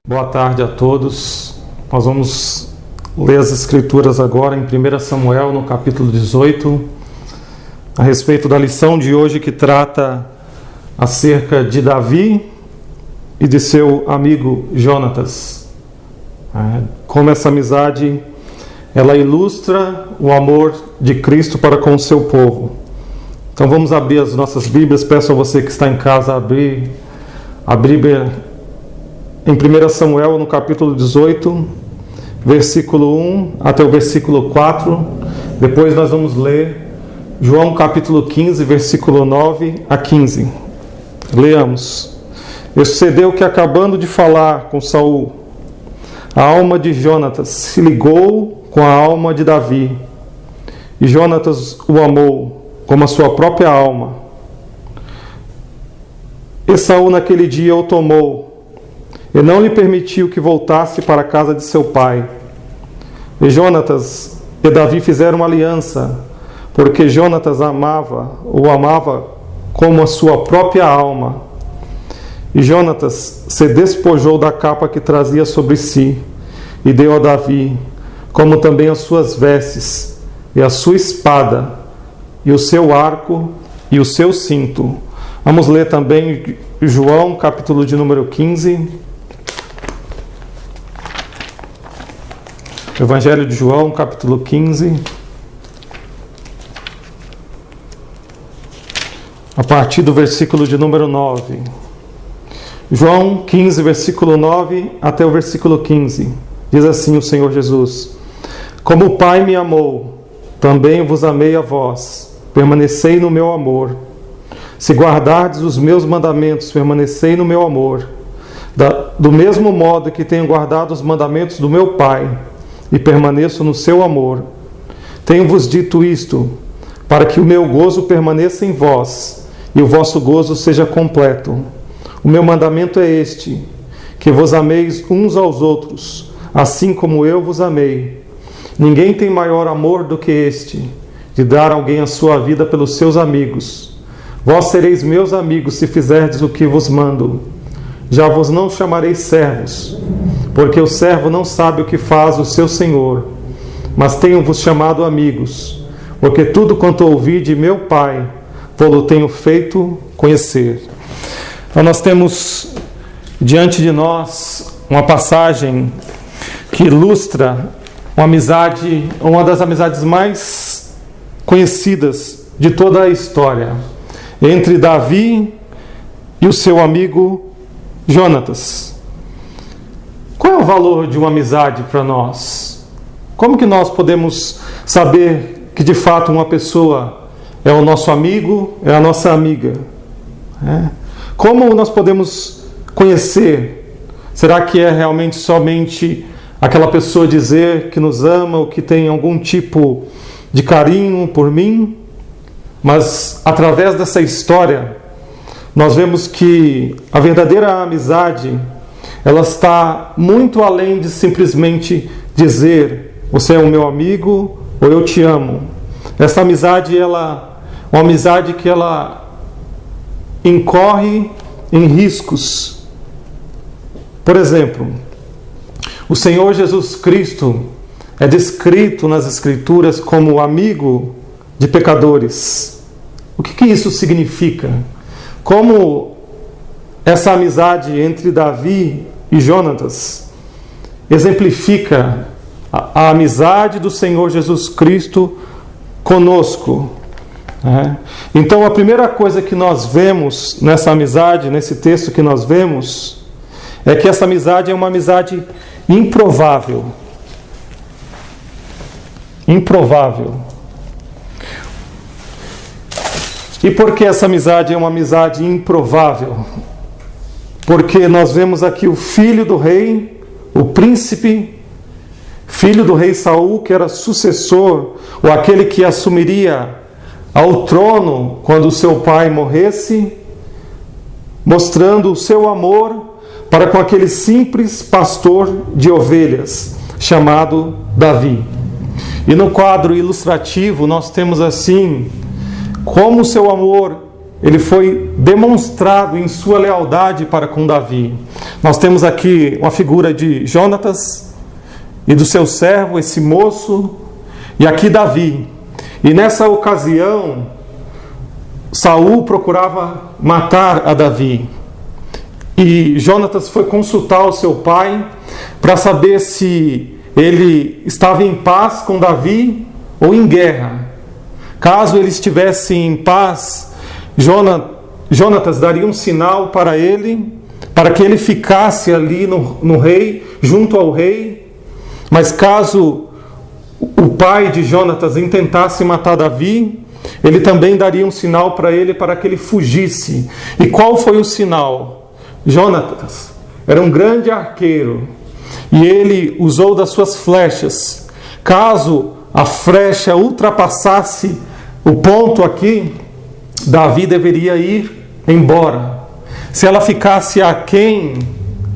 Boa tarde a todos. Nós vamos ler as Escrituras agora em 1 Samuel, no capítulo 18, a respeito da lição de hoje que trata acerca de Davi e de seu amigo Jonatas. Como essa amizade, ela ilustra o amor de Cristo para com o seu povo. Então vamos abrir as nossas Bíblias. Peço a você que está em casa abrir a Bíblia em 1 Samuel, no capítulo 18, versículo 1 até o versículo 4. Depois nós vamos ler João capítulo 15, versículo 9 a 15. Leamos. E sucedeu que, acabando de falar com Saul, a alma de Jonatas se ligou com a alma de Davi, e Jonatas o amou como a sua própria alma. E Saul naquele dia o tomou, e não lhe permitiu que voltasse para a casa de seu pai. E Jonatas e Davi fizeram uma aliança, porque Jonatas o amava como a sua própria alma. E Jonatas se despojou da capa que trazia sobre si, e deu a Davi, como também as suas vestes, e a sua espada, e o seu arco, e o seu cinto. Vamos ler também João, capítulo de número 15. Evangelho de João, capítulo 15. A partir do versículo de número 9. João 15, versículo 9 até o versículo 15. Diz assim o Senhor Jesus: Como o Pai me amou, também vos amei a vós. Permanecei no meu amor. Se guardardes os meus mandamentos, permanecei no meu amor. Do mesmo modo que tenho guardado os mandamentos do meu Pai, e permaneço no seu amor. Tenho-vos dito isto, para que o meu gozo permaneça em vós, e o vosso gozo seja completo. O meu mandamento é este, que vos ameis uns aos outros, assim como eu vos amei. Ninguém tem maior amor do que este, de dar alguém a sua vida pelos seus amigos. Vós sereis meus amigos se fizerdes o que vos mando. Já vos não chamarei servos, porque o servo não sabe o que faz o seu senhor, mas tenho-vos chamado amigos, porque tudo quanto ouvi de meu Pai, vou-lo tenho feito conhecer. Então nós temos diante de nós uma passagem que ilustra uma das amizades mais conhecidas de toda a história, entre Davi e o seu amigo Jonatas. Qual é o valor de uma amizade para nós? Como que nós podemos saber que de fato uma pessoa é o nosso amigo, é a nossa amiga? Como nós podemos conhecer? Será que é realmente somente aquela pessoa dizer que nos ama ou que tem algum tipo de carinho por mim? Mas através dessa história, nós vemos que a verdadeira amizade, ela está muito além de simplesmente dizer: você é o meu amigo ou eu te amo. Essa amizade, ela é uma amizade que ela incorre em riscos. Por exemplo, o Senhor Jesus Cristo é descrito nas Escrituras como amigo de pecadores. O que isso significa? Como essa amizade entre Davi e Jonatas exemplifica a amizade do Senhor Jesus Cristo conosco. Então a primeira coisa que nós vemos nessa amizade, nesse texto que nós vemos, é que essa amizade é uma amizade improvável. Improvável. E por que essa amizade é uma amizade improvável? Porque nós vemos aqui o filho do rei, o príncipe, filho do rei Saul, que era sucessor, ou aquele que assumiria ao trono quando seu pai morresse, mostrando o seu amor para com aquele simples pastor de ovelhas, chamado Davi. E no quadro ilustrativo nós temos assim como o seu amor ele foi demonstrado em sua lealdade para com Davi. Nós temos aqui uma figura de Jonatas e do seu servo, esse moço, e aqui Davi. E nessa ocasião, Saul procurava matar a Davi. E Jonatas foi consultar o seu pai para saber se ele estava em paz com Davi ou em guerra. Caso ele estivesse em paz, Jonatas daria um sinal para ele, para que ele ficasse ali no rei, junto ao rei. Mas caso o pai de Jonatas intentasse matar Davi, ele também daria um sinal para ele, para que ele fugisse. E qual foi o sinal? Jonatas era um grande arqueiro, e ele usou das suas flechas. Caso a flecha ultrapassasse o ponto aqui, Davi deveria ir embora. Se ela ficasse aquém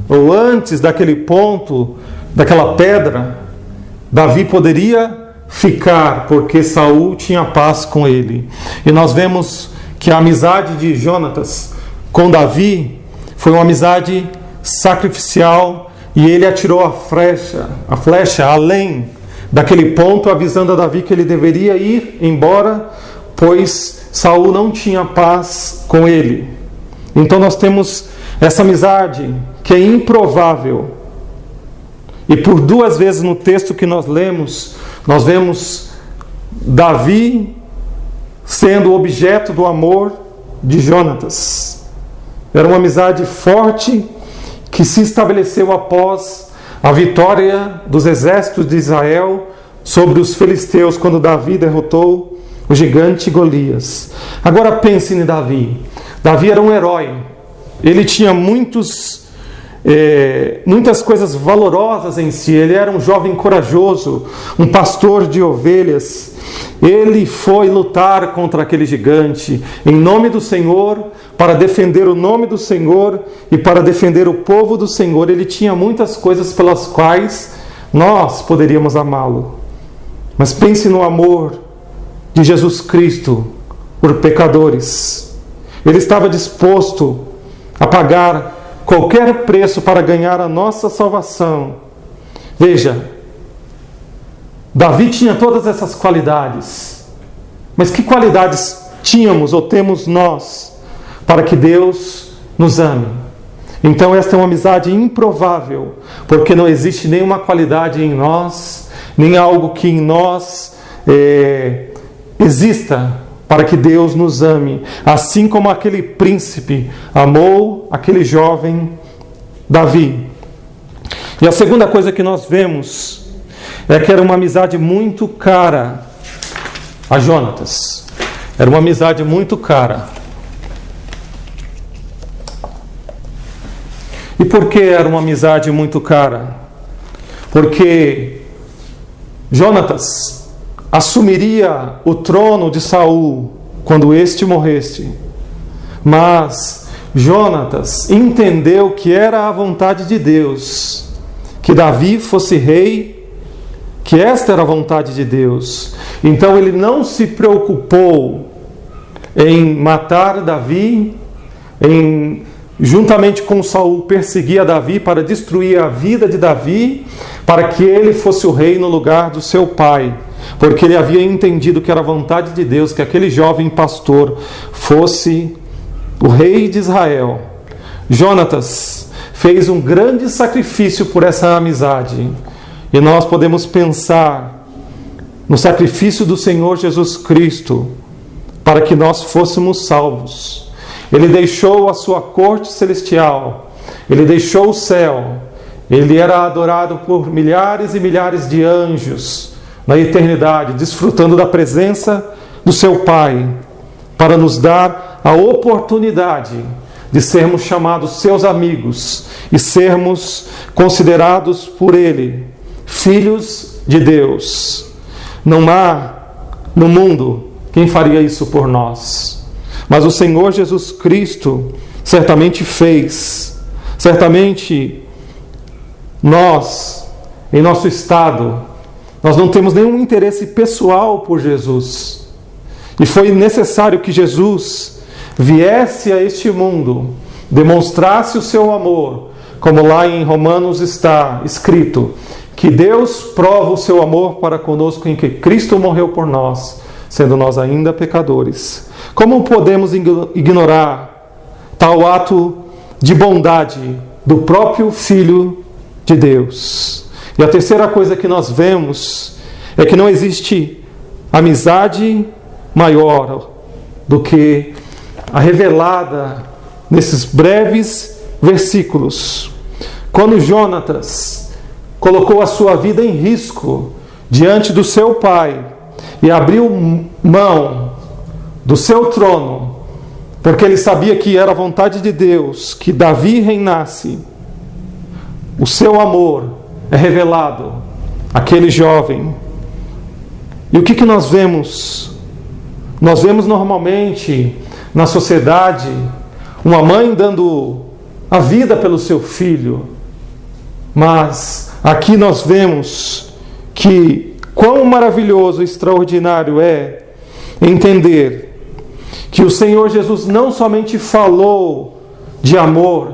ou antes daquele ponto, daquela pedra, Davi poderia ficar, porque Saul tinha paz com ele. E nós vemos que a amizade de Jonatas com Davi foi uma amizade sacrificial, e ele atirou a flecha além daquele ponto, avisando a Davi que ele deveria ir embora, pois Saul não tinha paz com ele. Então nós temos essa amizade que é improvável. E por duas vezes no texto que nós lemos, nós vemos Davi sendo objeto do amor de Jonatas. Era uma amizade forte que se estabeleceu após a vitória dos exércitos de Israel sobre os filisteus, quando Davi derrotou o gigante Golias. Agora pense em Davi. Davi era um herói. Ele tinha muitas coisas valorosas em si. Ele era um jovem corajoso, um pastor de ovelhas. Ele foi lutar contra aquele gigante em nome do Senhor, para defender o nome do Senhor e para defender o povo do Senhor. Ele tinha muitas coisas pelas quais nós poderíamos amá-lo. Mas pense no amor de Jesus Cristo por pecadores. Ele estava disposto a pagar qualquer preço para ganhar a nossa salvação. Veja, Davi tinha todas essas qualidades. Mas que qualidades tínhamos ou temos nós para que Deus nos ame? Então esta é uma amizade improvável, porque não existe nenhuma qualidade em nós, nem algo que em nós exista para que Deus nos ame, assim como aquele príncipe amou aquele jovem Davi. E a segunda coisa que nós vemos é que era uma amizade muito cara a Jonatas. Era uma amizade muito cara. E por que era uma amizade muito cara? Porque Jonatas assumiria o trono de Saul quando este morresse. Mas Jonatas entendeu que era a vontade de Deus que Davi fosse rei, que esta era a vontade de Deus. Então ele não se preocupou em matar Davi, juntamente com Saul, perseguir a Davi para destruir a vida de Davi, para que ele fosse o rei no lugar do seu pai, porque ele havia entendido que era a vontade de Deus que aquele jovem pastor fosse o rei de Israel. Jonatas fez um grande sacrifício por essa amizade, e nós podemos pensar no sacrifício do Senhor Jesus Cristo para que nós fôssemos salvos. Ele deixou a sua corte celestial, ele deixou o céu, ele era adorado por milhares e milhares de anjos na eternidade, desfrutando da presença do seu Pai, para nos dar a oportunidade de sermos chamados seus amigos e sermos considerados por Ele filhos de Deus. Não há no mundo quem faria isso por nós, mas o Senhor Jesus Cristo certamente fez. Certamente nós, em nosso estado, nós não temos nenhum interesse pessoal por Jesus, e foi necessário que Jesus viesse a este mundo, demonstrasse o seu amor, como lá em Romanos está escrito, que Deus prova o seu amor para conosco em que Cristo morreu por nós, sendo nós ainda pecadores. Como podemos ignorar tal ato de bondade do próprio Filho de Deus? E a terceira coisa que nós vemos é que não existe amizade maior do que a revelada nesses breves versículos. Quando Jonatas colocou a sua vida em risco diante do seu pai e abriu mão do seu trono, porque ele sabia que era a vontade de Deus que Davi reinasse, o seu amor é revelado àquele jovem. E o que nós vemos? Nós vemos normalmente na sociedade uma mãe dando a vida pelo seu filho, mas aqui nós vemos que quão maravilhoso e extraordinário é entender que o Senhor Jesus não somente falou de amor,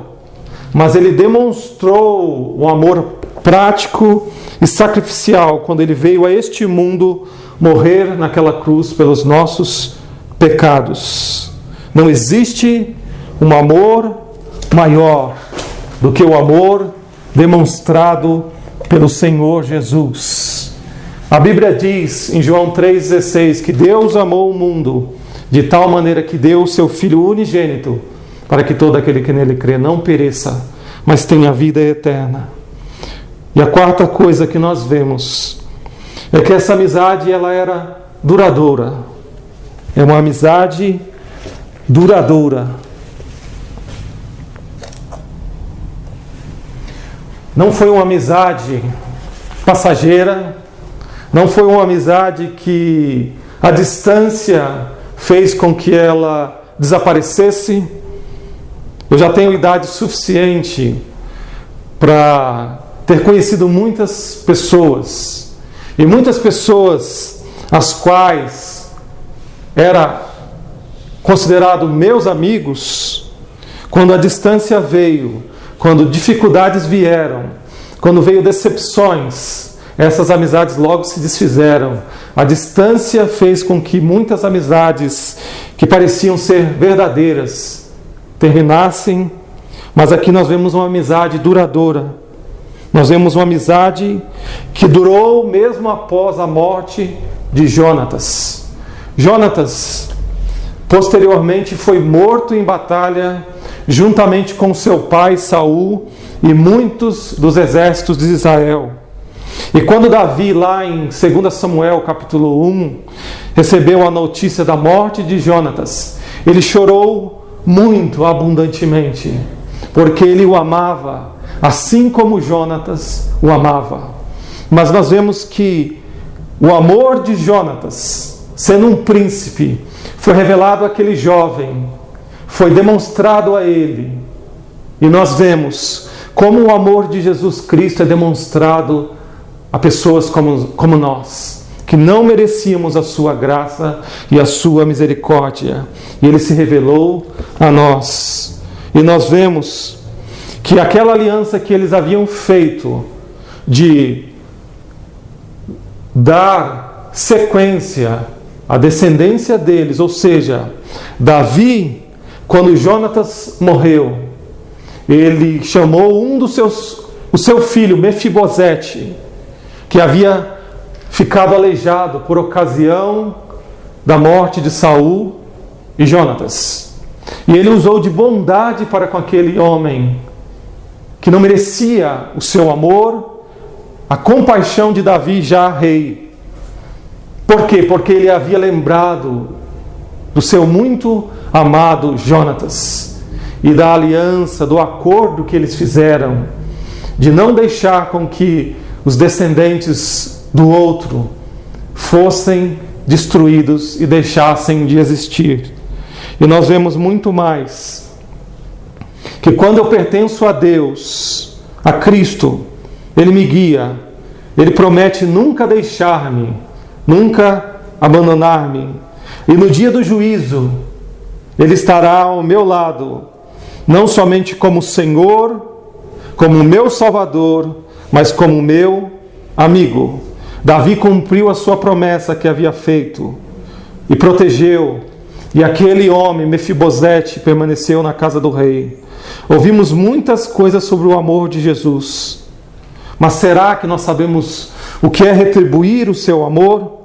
mas Ele demonstrou o amor prático e sacrificial quando Ele veio a este mundo morrer naquela cruz pelos nossos pecados. Não existe um amor maior do que o amor demonstrado pelo Senhor Jesus. A Bíblia diz em João 3,16 que Deus amou o mundo de tal maneira que deu o seu Filho unigênito para que todo aquele que nele crê não pereça, mas tenha vida eterna. E a quarta coisa que nós vemos é que essa amizade ela era duradoura. É uma amizade duradoura. Não foi uma amizade passageira, não foi uma amizade que a distância fez com que ela desaparecesse. Eu já tenho idade suficiente para ter conhecido muitas pessoas, e muitas pessoas as quais era considerado meus amigos, quando a distância veio, quando dificuldades vieram, quando veio decepções, essas amizades logo se desfizeram. A distância fez com que muitas amizades que pareciam ser verdadeiras terminassem, mas aqui nós vemos uma amizade duradoura. Nós vemos uma amizade que durou mesmo após a morte de Jonatas. Jonatas, posteriormente, foi morto em batalha juntamente com seu pai Saul e muitos dos exércitos de Israel. E quando Davi, lá em 2 Samuel capítulo 1, recebeu a notícia da morte de Jonatas, ele chorou muito abundantemente, porque ele o amava, assim como Jonatas o amava. Mas nós vemos que o amor de Jonatas, sendo um príncipe, foi revelado àquele jovem, foi demonstrado a ele. E nós vemos como o amor de Jesus Cristo é demonstrado a pessoas como nós, que não merecíamos a sua graça e a sua misericórdia. E ele se revelou a nós. E nós vemos que aquela aliança que eles haviam feito de dar sequência à descendência deles, ou seja, Davi, quando Jonatas morreu, ele chamou o seu filho Mefibosete, que havia ficado aleijado por ocasião da morte de Saul e Jonatas. E ele usou de bondade para com aquele homem que não merecia o seu amor, a compaixão de Davi já rei. Por quê? Porque ele havia lembrado do seu muito amado Jonatas e da aliança, do acordo que eles fizeram de não deixar com que os descendentes do outro fossem destruídos e deixassem de existir. E nós vemos muito mais, que quando eu pertenço a Deus, a Cristo, Ele me guia, Ele promete nunca deixar-me, nunca abandonar-me. E no dia do juízo, Ele estará ao meu lado, não somente como Senhor, como meu Salvador, mas como meu amigo. Davi cumpriu a sua promessa que havia feito e protegeu, e aquele homem, Mefibosete, permaneceu na casa do rei. Ouvimos muitas coisas sobre o amor de Jesus, mas será que nós sabemos o que é retribuir o seu amor?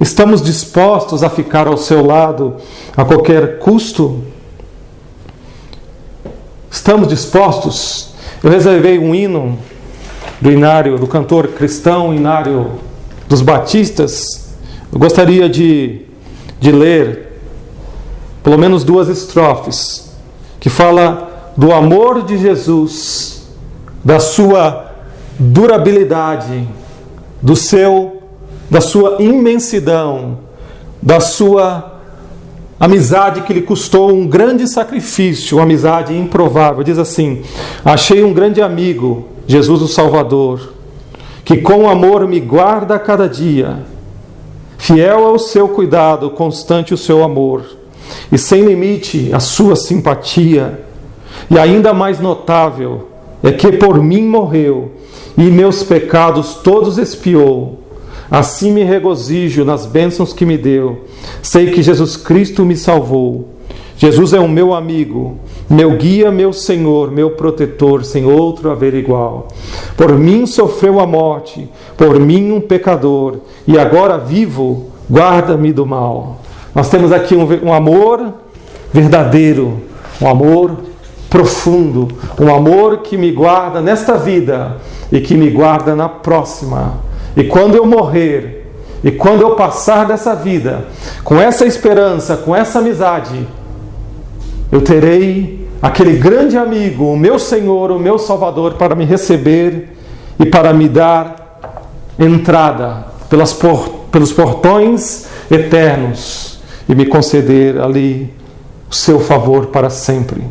Estamos dispostos a ficar ao seu lado a qualquer custo? Estamos dispostos? Eu reservei um hino do Inário, do cantor cristão Inário dos Batistas. Eu gostaria de ler pelo menos 2 estrofes que fala do amor de Jesus, da sua durabilidade, da sua imensidão, da sua amizade que lhe custou um grande sacrifício, uma amizade improvável. Diz assim: achei um grande amigo, Jesus o Salvador, que com amor me guarda a cada dia, fiel ao seu cuidado, constante o seu amor, e sem limite a sua simpatia. E ainda mais notável é que por mim morreu, e meus pecados todos expiou. Assim me regozijo nas bênçãos que me deu. Sei que Jesus Cristo me salvou. Jesus é o meu amigo, meu guia, meu Senhor, meu protetor, sem outro haver igual. Por mim sofreu a morte, por mim um pecador, e agora vivo, guarda-me do mal. Nós temos aqui um amor verdadeiro, um amor profundo, um amor que me guarda nesta vida e que me guarda na próxima. E quando eu morrer, e quando eu passar dessa vida, com essa esperança, com essa amizade, eu terei aquele grande amigo, o meu Senhor, o meu Salvador, para me receber e para me dar entrada pelos portões eternos e me conceder ali o seu favor para sempre.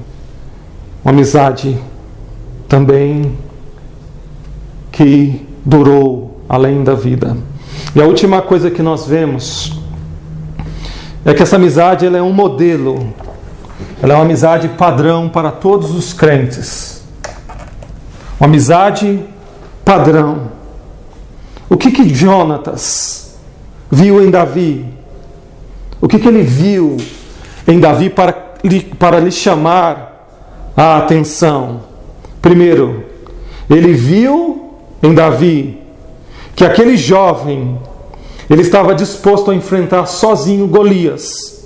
Uma amizade também que durou além da vida. E a última coisa que nós vemos é que essa amizade ela é um modelo, ela é uma amizade padrão para todos os crentes. Uma amizade padrão. O que Jonatas viu em Davi? O que ele viu em Davi para lhe chamar a atenção? Primeiro, ele viu em Davi que aquele jovem, ele estava disposto a enfrentar sozinho Golias,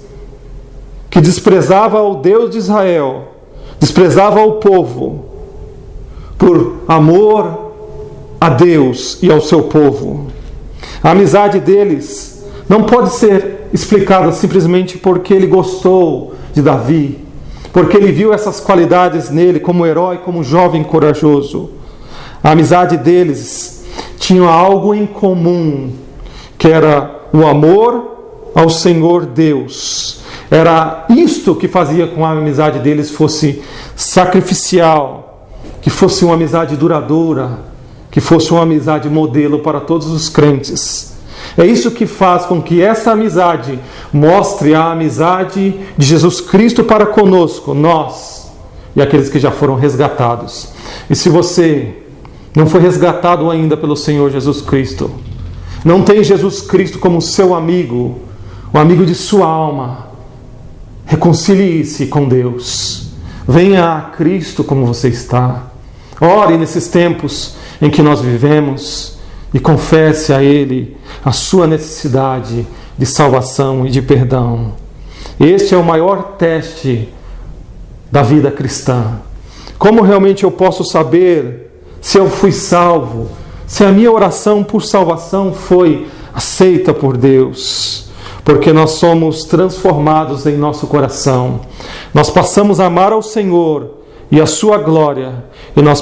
que desprezava o Deus de Israel, desprezava o povo, por amor a Deus e ao seu povo. A amizade deles não pode ser explicada simplesmente porque ele gostou de Davi, porque ele viu essas qualidades nele como herói, como jovem corajoso. A amizade deles tinha algo em comum, que era o amor ao Senhor Deus. Era isto que fazia com que a amizade deles fosse sacrificial, que fosse uma amizade duradoura, que fosse uma amizade modelo para todos os crentes. É isso que faz com que essa amizade mostre a amizade de Jesus Cristo para conosco, nós e aqueles que já foram resgatados. E se você não foi resgatado ainda pelo Senhor Jesus Cristo, não tem Jesus Cristo como seu amigo, o amigo de sua alma, reconcilie-se com Deus. Venha a Cristo como você está. Ore nesses tempos em que nós vivemos e confesse a Ele a sua necessidade de salvação e de perdão. Este é o maior teste da vida cristã. Como realmente eu posso saber se eu fui salvo, se a minha oração por salvação foi aceita por Deus? Porque nós somos transformados em nosso coração. Nós passamos a amar ao Senhor e a sua glória, e nós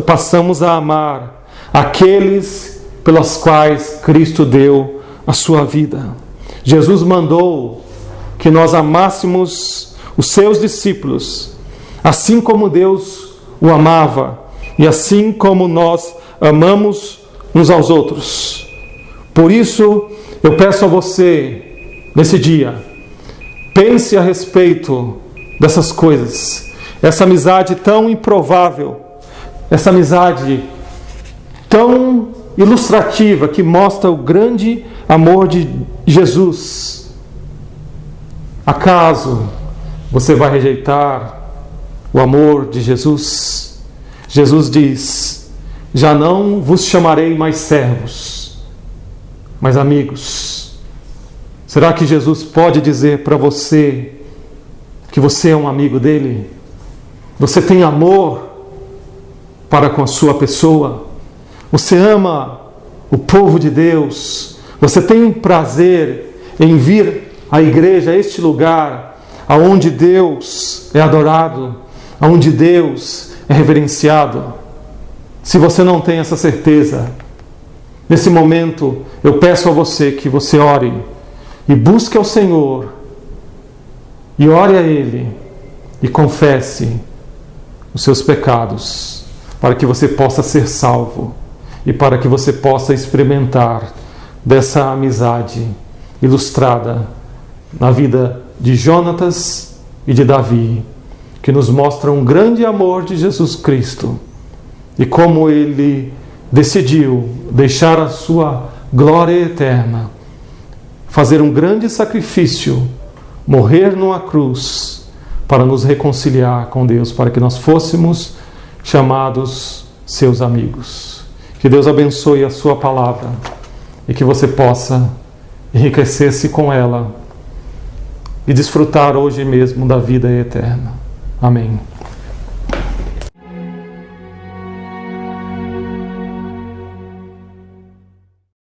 passamos a amar aqueles pelos quais Cristo deu a sua vida. Jesus mandou que nós amássemos os seus discípulos, assim como Deus o amava, e assim como nós amamos uns aos outros. Por isso, eu peço a você, nesse dia, pense a respeito dessas coisas. Essa amizade tão improvável, essa amizade tão ilustrativa que mostra o grande amor de Jesus. Acaso você vai rejeitar o amor de Jesus? Jesus diz: já não vos chamarei mais servos, mas amigos. Será que Jesus pode dizer para você que você é um amigo dele? Você tem amor para com a sua pessoa? Você ama o povo de Deus? Você tem prazer em vir à igreja, a este lugar aonde Deus é adorado, aonde Deus é reverenciado? Se você não tem essa certeza, nesse momento eu peço a você que você ore e busque ao Senhor, e ore a Ele e confesse os seus pecados, para que você possa ser salvo e para que você possa experimentar dessa amizade ilustrada na vida de Jonatas e de Davi, que nos mostra um grande amor de Jesus Cristo e como ele decidiu deixar a sua glória eterna, fazer um grande sacrifício, morrer numa cruz para nos reconciliar com Deus, para que nós fôssemos chamados seus amigos. Que Deus abençoe a sua palavra e que você possa enriquecer-se com ela e desfrutar hoje mesmo da vida eterna. Amém.